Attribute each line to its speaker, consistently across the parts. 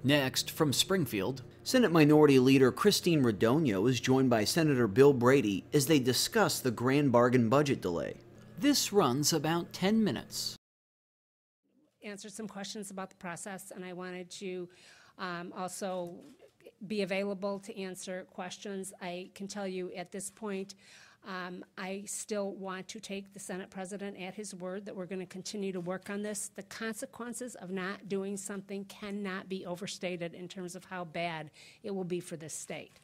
Speaker 1: Next, from Springfield, Senate Minority Leader Christine Radogno is joined by Senator Bill Brady as they discuss the grand bargain budget delay. This runs about 10 minutes.
Speaker 2: Answered some questions about the process, and I wanted to also be available to answer questions. I can tell you at this point, I still want to take the Senate President at his word that we're going to continue to work on this. The consequences of not doing something cannot be overstated in terms of how bad it will be for this state.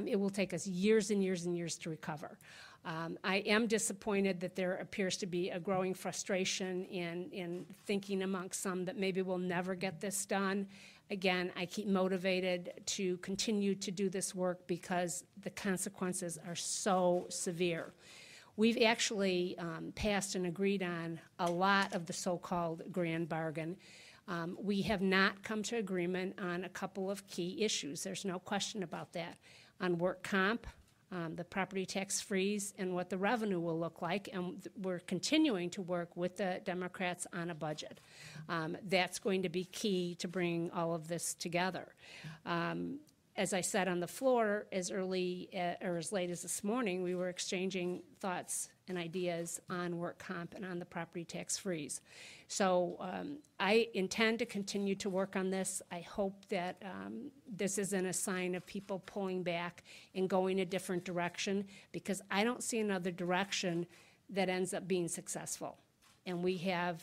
Speaker 2: It will take us years and years and years to recover. I am disappointed that there appears to be a growing frustration in thinking amongst some that maybe we'll never get this done. Again, I keep motivated to continue to do this work because the consequences are so severe. We've actually passed and agreed on a lot of the so-called grand bargain. We have not come to agreement on a couple of key issues. There's no question about that. On work comp, the property tax freeze, and what the revenue will look like, and we're continuing to work with the Democrats on a budget. That's going to be key to bring all of this together. As I said on the floor, as early or as late as this morning, we were exchanging thoughts and ideas on work comp and on the property tax freeze. So I intend to continue to work on this. I hope that this isn't a sign of people pulling back and going a different direction, because I don't see another direction that ends up being successful. And we have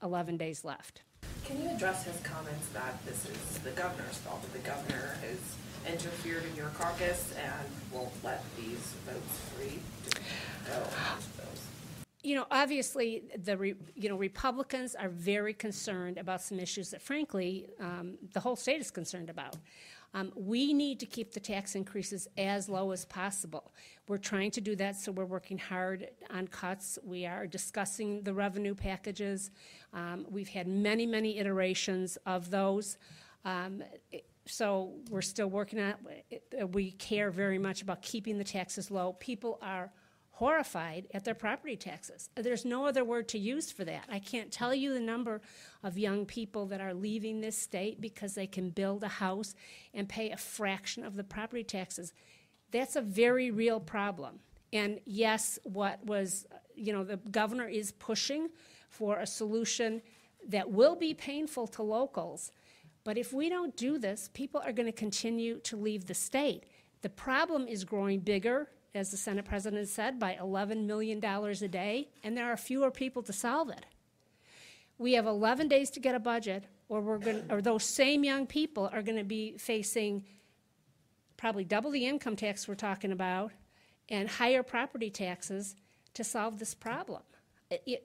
Speaker 2: 11 days left.
Speaker 3: Can you address his comments that this is the governor's fault, that the governor has interfered in your caucus and won't let these votes free to go on these bills?
Speaker 2: You know, obviously, Republicans are very concerned about some issues that, frankly, the whole state is concerned about. We need to keep the tax increases as low as possible. We're trying to do that, so we're working hard on cuts. We are discussing the revenue packages. We've had many, many iterations of those. So we're still working on it. We care very much about keeping the taxes low. People are horrified at their property taxes. There's no other word to use for that. I can't tell you the number of young people that are leaving this state because they can build a house and pay a fraction of the property taxes. That's a very real problem. And yes, the governor is pushing for a solution that will be painful to locals. But if we don't do this, people are going to continue to leave the state. The problem is growing bigger, as the Senate President said, by $11 million a day, and there are fewer people to solve it. We have 11 days to get a budget, or those same young people are going to be facing probably double the income tax we're talking about and higher property taxes to solve this problem.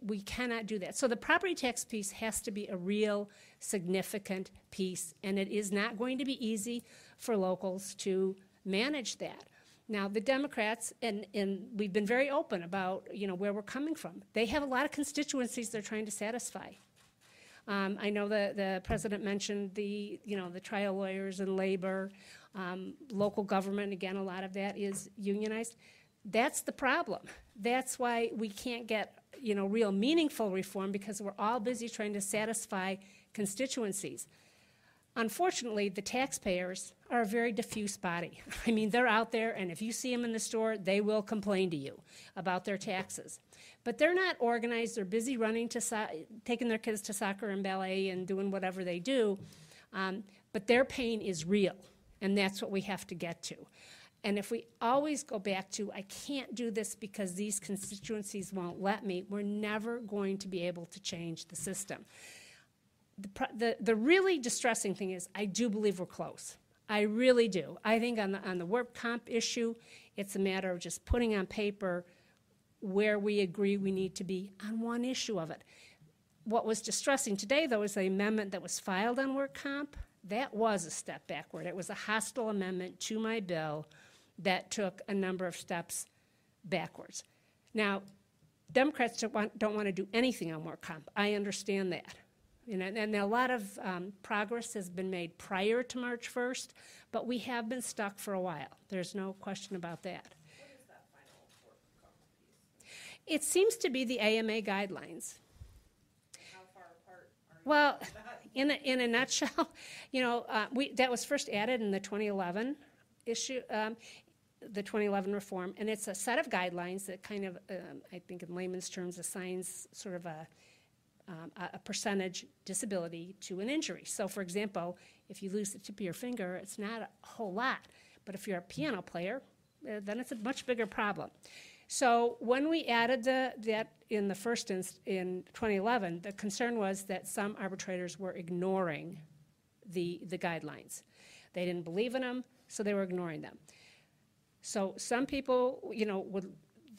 Speaker 2: We cannot do that. So the property tax piece has to be a real significant piece, and it is not going to be easy for locals to manage that. Now, the Democrats, and we've been very open about, where we're coming from. They have a lot of constituencies they're trying to satisfy. I know the president mentioned the trial lawyers and labor, local government. Again, a lot of that is unionized. That's the problem. That's why we can't get, real meaningful reform, because we're all busy trying to satisfy constituencies. Unfortunately, the taxpayers are a very diffuse body. I mean, they're out there, and if you see them in the store, they will complain to you about their taxes. But they're not organized. They're busy running taking their kids to soccer and ballet and doing whatever they do. But their pain is real, and that's what we have to get to. And if we always go back to, I can't do this because these constituencies won't let me, we're never going to be able to change the system. The really distressing thing is I do believe we're close. I really do. I think on the work comp issue, it's a matter of just putting on paper where we agree we need to be on one issue of it. What was distressing today, though, is the amendment that was filed on work comp. That was a step backward. It was a hostile amendment to my bill that took a number of steps backwards. Now, Democrats don't want to do anything on work comp. I understand that. And a lot of progress has been made prior to March 1st, but we have been stuck for a while. There's no question about that.
Speaker 3: What is that final work comp piece?
Speaker 2: It seems to be the AMA guidelines.
Speaker 3: How far apart are you?
Speaker 2: Well, in a nutshell, that was first added in the 2011 issue, the 2011 reform, and it's a set of guidelines that kind of, I think in layman's terms, assigns sort of a percentage disability to an injury. So, for example, if you lose the tip of your finger, it's not a whole lot, but if you're a piano player, then it's a much bigger problem. So when we added that in the first in 2011, the concern was that some arbitrators were ignoring the guidelines. They didn't believe in them, so they were ignoring them. So some people,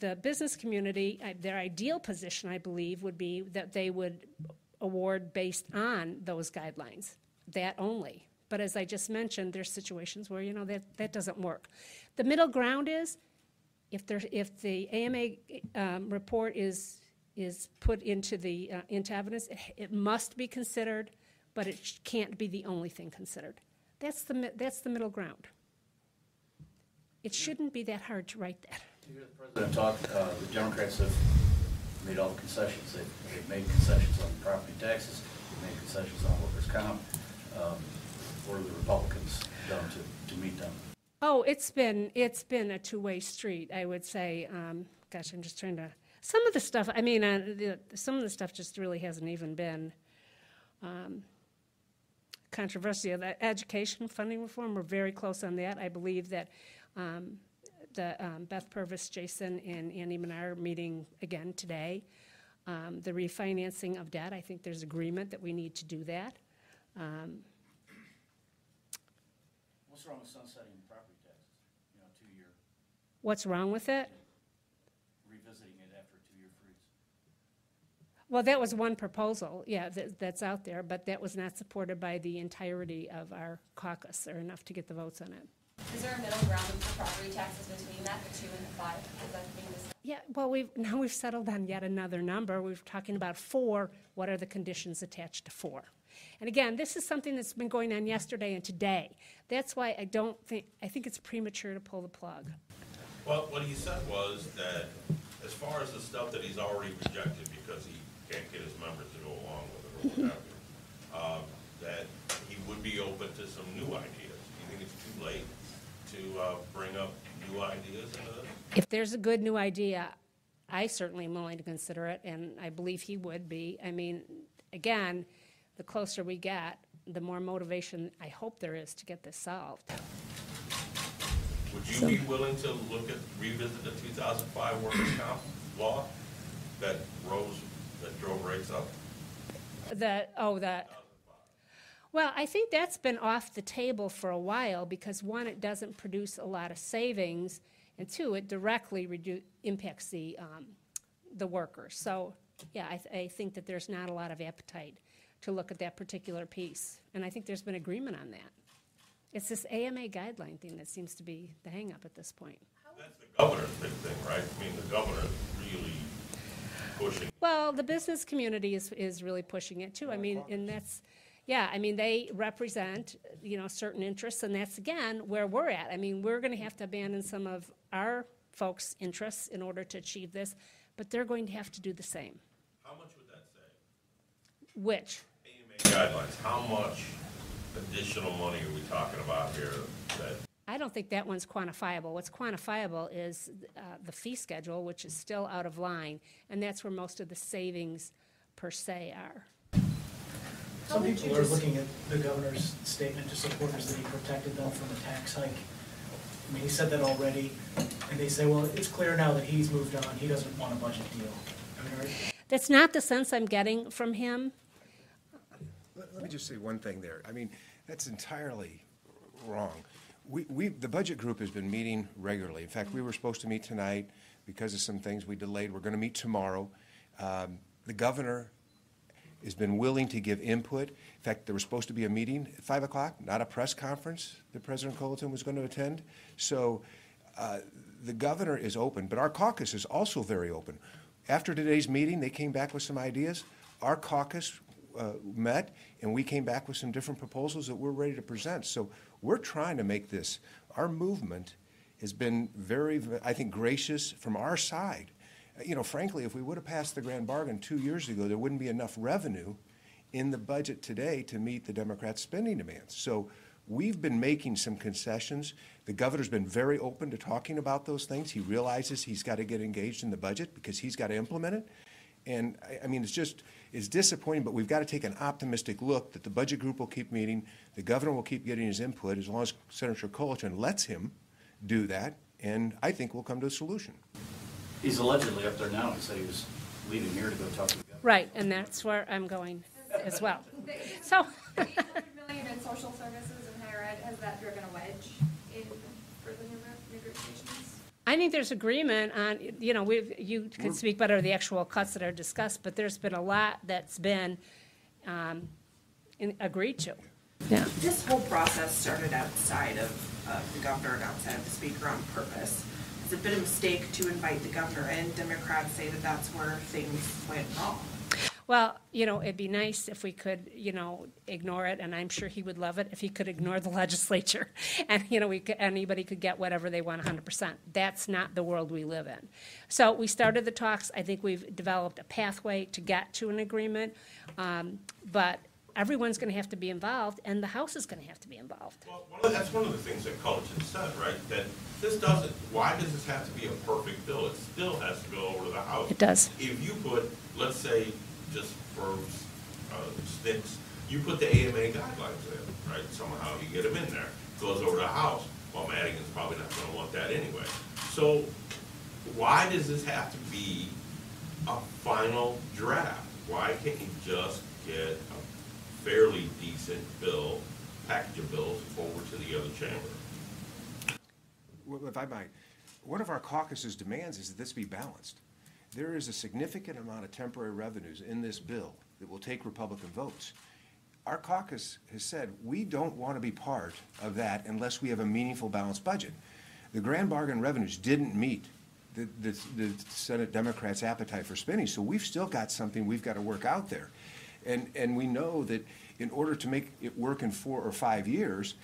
Speaker 2: the business community, their ideal position, I believe, would be that they would award based on those guidelines, that only. But as I just mentioned, there's situations where, that doesn't work. The middle ground is, if the AMA report is put into evidence, it must be considered, but it can't be the only thing considered. That's the middle ground. It shouldn't be that hard to write that.
Speaker 4: You hear the president talk. The Democrats have made all the concessions. They've made concessions on property taxes. They've made concessions on workers' comp. What are the Republicans done to meet them?
Speaker 2: Oh, it's been a two-way street, I would say. Gosh, I'm just trying to. Some of the stuff. I mean, some of the stuff just really hasn't even been controversial. The education funding reform, we're very close on that. I believe that Beth Purvis, Jason, and Andy Menard are meeting again today. The refinancing of debt, I think there's agreement that we need to do that.
Speaker 4: What's wrong with sunsetting property taxes? 2-year.
Speaker 2: What's wrong with it?
Speaker 4: Revisiting it after a 2-year freeze.
Speaker 2: Well, that was one proposal, that's out there, but that was not supported by the entirety of our caucus, or enough to get the votes on it.
Speaker 5: Is there a middle ground for property taxes between that, the 2 and the 5? Is that being discussed?
Speaker 2: Yeah, well, we've settled on yet another number. We're talking about 4. What are the conditions attached to 4? And again, this is something that's been going on yesterday and today. That's why I think it's premature to pull the plug.
Speaker 6: Well, what he said was that as far as the stuff that he's already rejected because he can't get his members to go along with it or whatever, that he would be open to some new ideas. Do you think it's too late to bring up new ideas into this?
Speaker 2: If there's a good new idea, I certainly am willing to consider it, and I believe he would be. I mean, again, the closer we get, the more motivation I hope there is to get this solved.
Speaker 6: Would you be willing to revisit the 2005 workers' comp law that drove rates up?
Speaker 2: Well, I think that's been off the table for a while because, one, it doesn't produce a lot of savings, and 2, it directly impacts the workers. So, yeah, I think that there's not a lot of appetite to look at that particular piece, and I think there's been agreement on that. It's this AMA guideline thing that seems to be the hang-up at this point.
Speaker 6: That's the governor's big thing, right? I mean, the governor's really pushing.
Speaker 2: Well, the business community is really pushing it too. I mean, and that's, they represent, certain interests, and that's, again, where we're at. I mean, we're going to have to abandon some of our folks' interests in order to achieve this, but they're going to have to do the same.
Speaker 6: How much would that say?
Speaker 2: Which?
Speaker 6: AMA guidelines. How much additional money are we talking about here?
Speaker 2: I don't think that one's quantifiable. What's quantifiable is the fee schedule, which is still out of line, and that's where most of the savings per se are.
Speaker 7: Some people are looking at the governor's statement to supporters that he protected them from a tax hike. I mean, he said that already, and they say, well, it's clear now that he's moved on. He doesn't want a budget deal. I mean,
Speaker 2: that's not the sense I'm getting from him.
Speaker 8: Let me just say one thing there. I mean, that's entirely wrong. The budget group has been meeting regularly. In fact, we were supposed to meet tonight. Because of some things we delayed, we're going to meet tomorrow. The governor has been willing to give input. In fact, there was supposed to be a meeting at 5 o'clock, not a press conference that President Cullerton was going to attend. So the governor is open, but our caucus is also very open. After today's meeting, they came back with some ideas. Our caucus met, and we came back with some different proposals that we're ready to present. So we're trying to make this. Our movement has been very, I think, gracious from our side. Frankly, if we would have passed the grand bargain 2 years ago, there wouldn't be enough revenue in the budget today to meet the Democrats' spending demands. So we've been making some concessions. The governor's been very open to talking about those things. He realizes he's got to get engaged in the budget because he's got to implement it. And I mean, it's disappointing, but we've got to take an optimistic look that the budget group will keep meeting, the governor will keep getting his input as long as Senator Cullerton lets him do that, and I think we'll come to a solution.
Speaker 4: He's allegedly up there now. He said he was leaving here to go talk to the governor.
Speaker 2: Right, and that's where I'm going as well. So,
Speaker 5: The $800 million in social services and higher ed, has that driven a wedge in further negotiations?
Speaker 2: I think there's agreement on, you know, you can speak better to the actual cuts that are discussed, but there's been a lot that's been agreed to. Yeah.
Speaker 3: This whole process started outside of the governor and outside of the speaker on purpose. Has it been a mistake to invite the governor in? Democrats say that that's where things went wrong.
Speaker 2: Well, you know, it'd be nice if we could, you know, ignore it, and I'm sure he would love it if he could ignore the legislature. And, you know, anybody could get whatever they want 100%. That's not the world we live in. So we started the talks. I think we've developed a pathway to get to an agreement. But everyone's going to have to be involved, and the House is going to have to be involved.
Speaker 6: Well, that's one of the things that Cullerton said, right? That this doesn't, why does this have to be a perfect bill? It still has to go over to the House.
Speaker 2: It does.
Speaker 6: If you put, let's say, just for sticks, you put the AMA guidelines in, right? Somehow you get them in there. Goes over to the House. Well, Madigan's probably not going to want that anyway. So why does this have to be a final draft? Why can't you just get a fairly decent bill, package of bills over to the other chamber?
Speaker 8: Well, if I might, one of our caucus's demands is that this be balanced. There is a significant amount of temporary revenues in this bill that will take Republican votes. Our caucus has said we don't want to be part of that unless we have a meaningful balanced budget. The grand bargain revenues didn't meet the Senate Democrats' appetite for spending, so we've still got something we've got to work out there. And we know that in order to make it work in 4 or 5 years,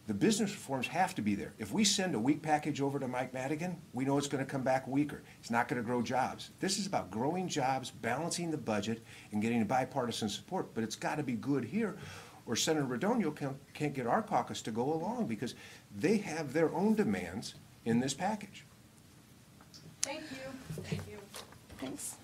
Speaker 8: the business reforms have to be there. If we send a weak package over to Mike Madigan, we know it's going to come back weaker. It's not going to grow jobs. This is about growing jobs, balancing the budget, and getting bipartisan support. But it's got to be good here, or Senator Radogno can't get our caucus to go along because they have their own demands in this package.
Speaker 5: Thank you. Thank you.
Speaker 2: Thanks.